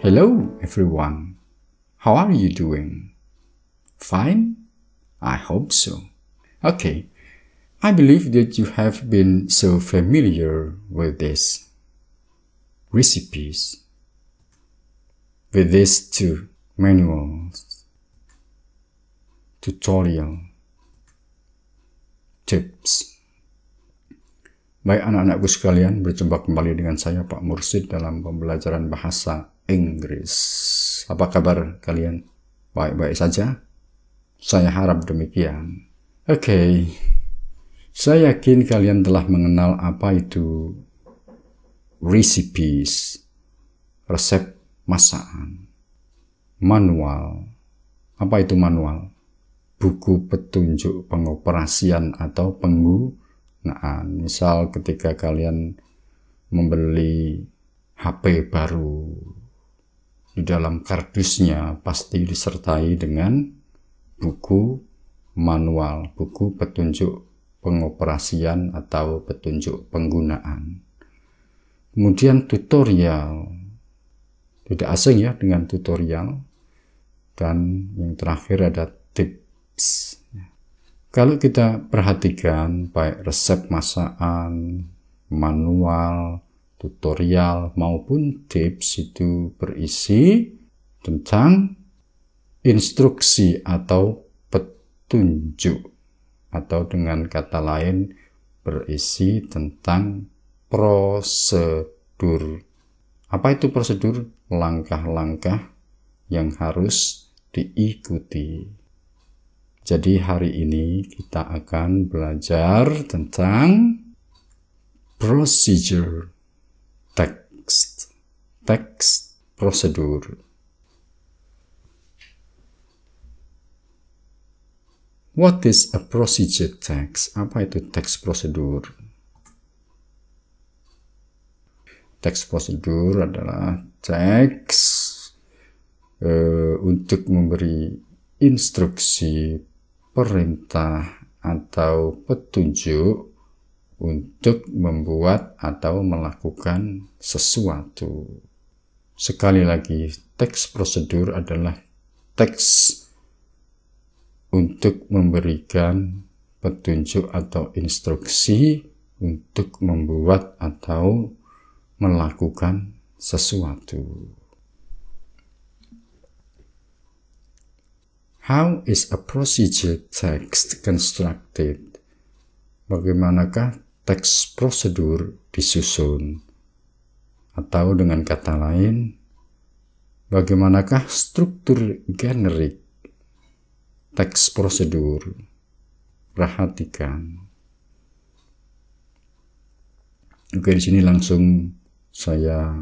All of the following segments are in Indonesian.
Hello everyone, how are you doing? Fine? I hope so. Okay, I believe that you have been so familiar with these recipes, with these two manuals, tutorial, tips. Baik anak-anakku sekalian, berjumpa kembali dengan saya Pak Mursid dalam pembelajaran bahasa Inggris. Apa kabar kalian? Baik-baik saja? Saya harap demikian. Oke, saya yakin kalian telah mengenal apa itu recipes, resep masakan, manual. Apa itu manual? Buku petunjuk pengoperasian atau penggunaan. Misal ketika kalian membeli HP baru, di dalam kardusnya pasti disertai dengan buku manual, buku petunjuk pengoperasian atau petunjuk penggunaan. Kemudian tutorial, tidak asing ya dengan tutorial. Dan yang terakhir ada tips. Kalau kita perhatikan baik resep masakan, manual, tutorial maupun tips itu berisi tentang instruksi atau petunjuk, atau dengan kata lain berisi tentang prosedur. Apa itu prosedur? Langkah-langkah yang harus diikuti. Jadi hari ini kita akan belajar tentang procedure, teks prosedur. What is a procedure text? Apa itu teks prosedur? Teks prosedur adalah teks untuk memberi instruksi, perintah, atau petunjuk untuk membuat atau melakukan sesuatu. Sekali lagi, teks prosedur adalah teks untuk memberikan petunjuk atau instruksi untuk membuat atau melakukan sesuatu. How is a procedure text constructed? Bagaimanakah teks prosedur disusun? Atau dengan kata lain, bagaimanakah struktur generik teks prosedur? Perhatikan. Oke, di sini langsung saya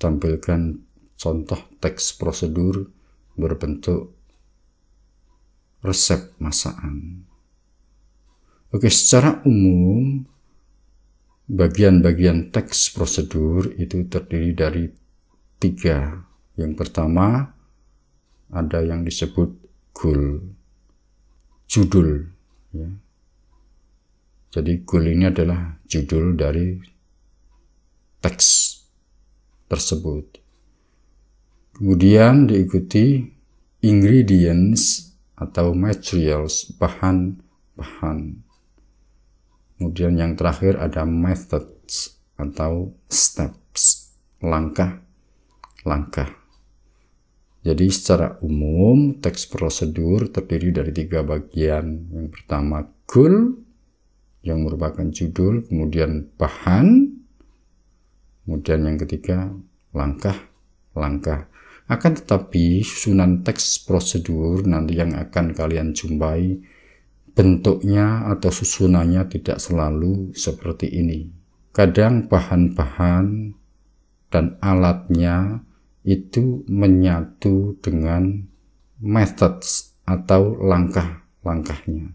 tampilkan contoh teks prosedur berbentuk resep masakan. Oke, secara umum bagian-bagian teks prosedur itu terdiri dari 3. Yang pertama ada yang disebut goal, judul. Ya. Jadi goal ini adalah judul dari teks tersebut. Kemudian diikuti ingredients atau materials, bahan-bahan. Kemudian yang terakhir ada methods atau steps, langkah-langkah. Jadi secara umum teks prosedur terdiri dari 3 bagian. Yang pertama goal, yang merupakan judul, kemudian bahan, kemudian yang ketiga langkah-langkah. Akan tetapi susunan teks prosedur nanti yang akan kalian jumpai bentuknya atau susunannya tidak selalu seperti ini. Kadang bahan-bahan dan alatnya itu menyatu dengan methods atau langkah-langkahnya.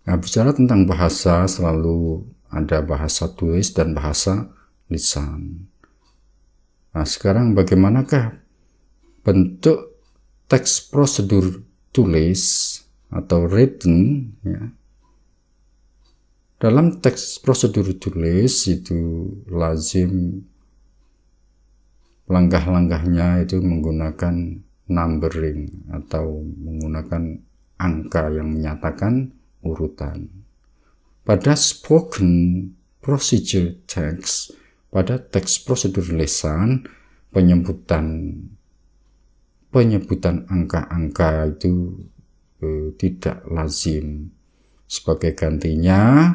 Nah, bicara tentang bahasa selalu ada bahasa tulis dan bahasa lisan. Nah, sekarang bagaimanakah bentuk teks prosedur tulis atau written? Ya. Dalam teks prosedur tulis itu lazim langkah-langkahnya itu menggunakan numbering atau menggunakan angka yang menyatakan urutan. Pada spoken procedure text, pada teks prosedur lisan, penyebutan angka-angka itu tidak lazim. Sebagai gantinya,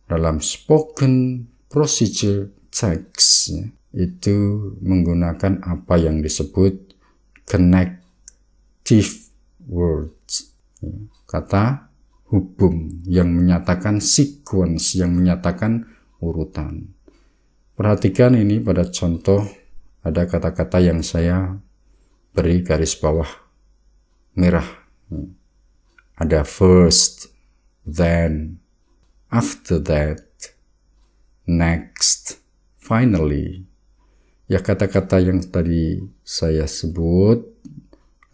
dalam spoken procedure text itu menggunakan apa yang disebut connective words, kata hubung yang menyatakan sequence, yang menyatakan urutan. Perhatikan ini pada contoh, ada kata-kata yang saya beri garis bawah merah. Ada first, then, after that, next, finally. Ya, kata-kata yang tadi saya sebut,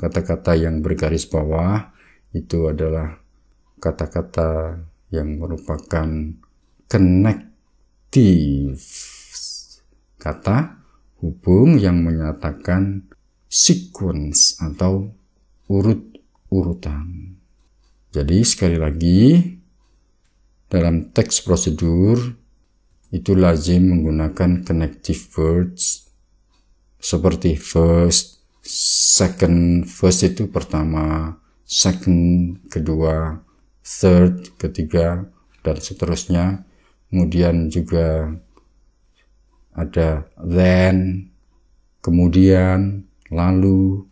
kata-kata yang bergaris bawah, itu adalah kata-kata yang merupakan connective, kata hubung yang menyatakan sequence atau urut-urutan. Jadi sekali lagi, dalam teks prosedur itu lazim menggunakan connective words seperti first, second. First itu pertama, second kedua, third ketiga, dan seterusnya. Kemudian juga ada then, kemudian, lalu,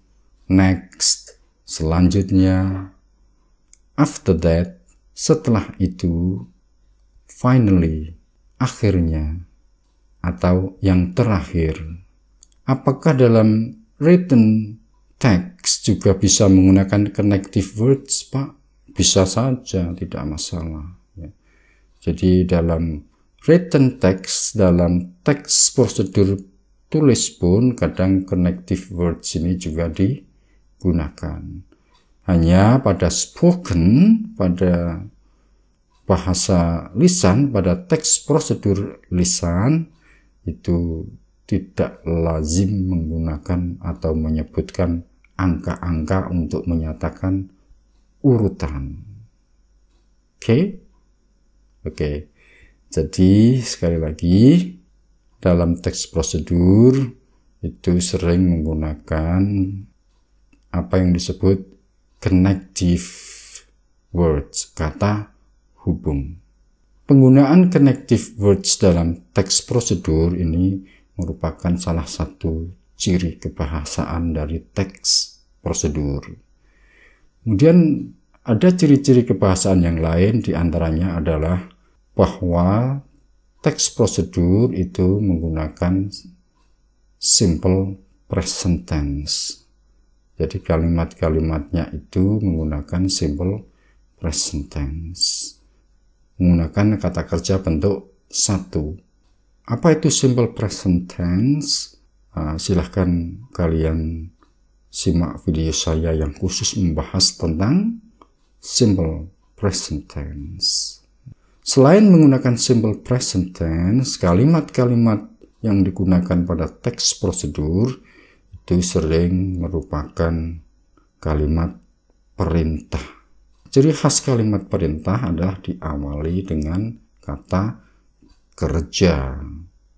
next, selanjutnya, after that, setelah itu, finally, akhirnya, atau yang terakhir. Apakah dalam written text juga bisa menggunakan connective words, Pak? Bisa saja, tidak masalah. Jadi dalam written text, dalam teks prosedur tulis pun kadang connective words ini juga digunakan. Hanya pada spoken, pada bahasa lisan, pada teks prosedur lisan, itu tidak lazim menggunakan atau menyebutkan angka-angka untuk menyatakan urutan. Oke. Jadi sekali lagi, dalam teks prosedur itu sering menggunakan apa yang disebut connective words, kata hubung. Penggunaan connective words dalam teks prosedur ini merupakan salah satu ciri kebahasaan dari teks prosedur. Kemudian ada ciri-ciri kebahasaan yang lain, diantaranya adalah bahwa teks prosedur itu menggunakan simple present tense. Jadi kalimat-kalimatnya itu menggunakan simple present tense. Menggunakan kata kerja bentuk satu. Apa itu simple present tense? Silahkan kalian simak video saya yang khusus membahas tentang simple present tense. Selain menggunakan simple present tense, kalimat-kalimat yang digunakan pada teks prosedur itu sering merupakan kalimat perintah. Ciri khas kalimat perintah adalah diawali dengan kata kerja,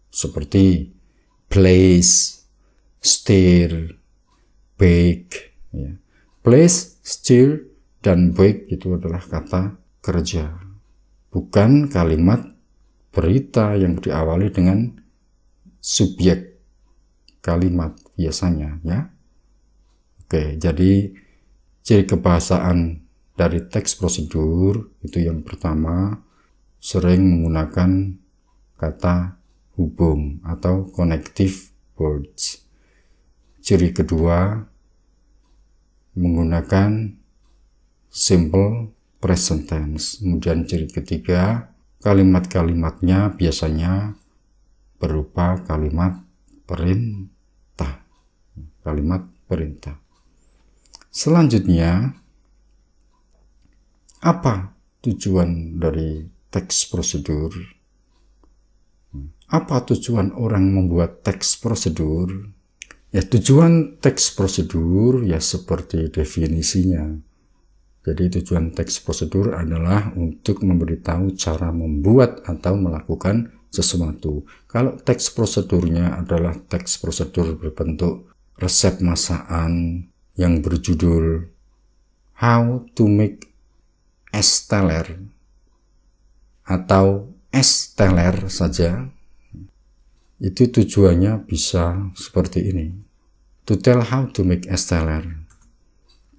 seperti place, stir, bake. Place, stir, dan bake itu adalah kata kerja. Bukan kalimat berita yang diawali dengan subjek kalimat biasanya, ya. Oke, jadi ciri kebahasaan dari teks prosedur itu yang pertama sering menggunakan kata hubung atau connective words. Ciri kedua menggunakan simple present tense. Kemudian ciri ketiga, kalimat-kalimatnya biasanya berupa kalimat perintah. Kalimat perintah. Selanjutnya, apa tujuan dari teks prosedur? Apa tujuan orang membuat teks prosedur? Ya, tujuan teks prosedur ya seperti definisinya. Jadi tujuan teks prosedur adalah untuk memberitahu cara membuat atau melakukan sesuatu. Kalau teks prosedurnya adalah teks prosedur berbentuk resep masakan yang berjudul How to make es teler atau es teler saja, itu tujuannya bisa seperti ini. To tell how to make es teler.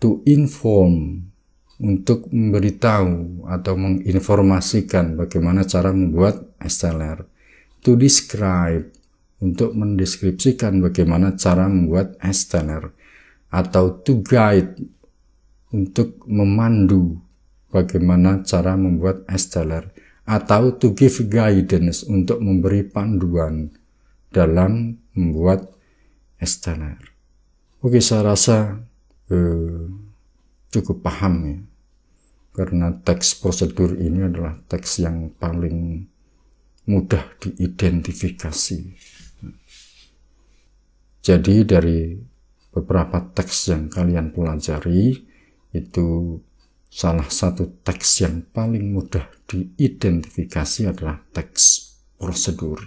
To inform, untuk memberitahu atau menginformasikan bagaimana cara membuat es teler. To describe, untuk mendeskripsikan bagaimana cara membuat es teler. Atau to guide, untuk memandu bagaimana cara membuat es teler. Atau to give guidance, untuk memberi panduan dalam membuat es teler. Oke, saya rasa cukup paham ya, karena teks prosedur ini adalah teks yang paling mudah diidentifikasi. Jadi dari beberapa teks yang kalian pelajari, itu salah satu teks yang paling mudah diidentifikasi adalah teks prosedur.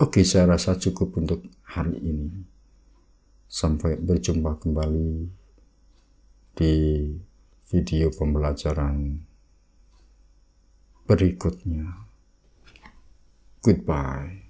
Oke, saya rasa cukup untuk hari ini. Sampai berjumpa kembali di video pembelajaran berikutnya. Goodbye.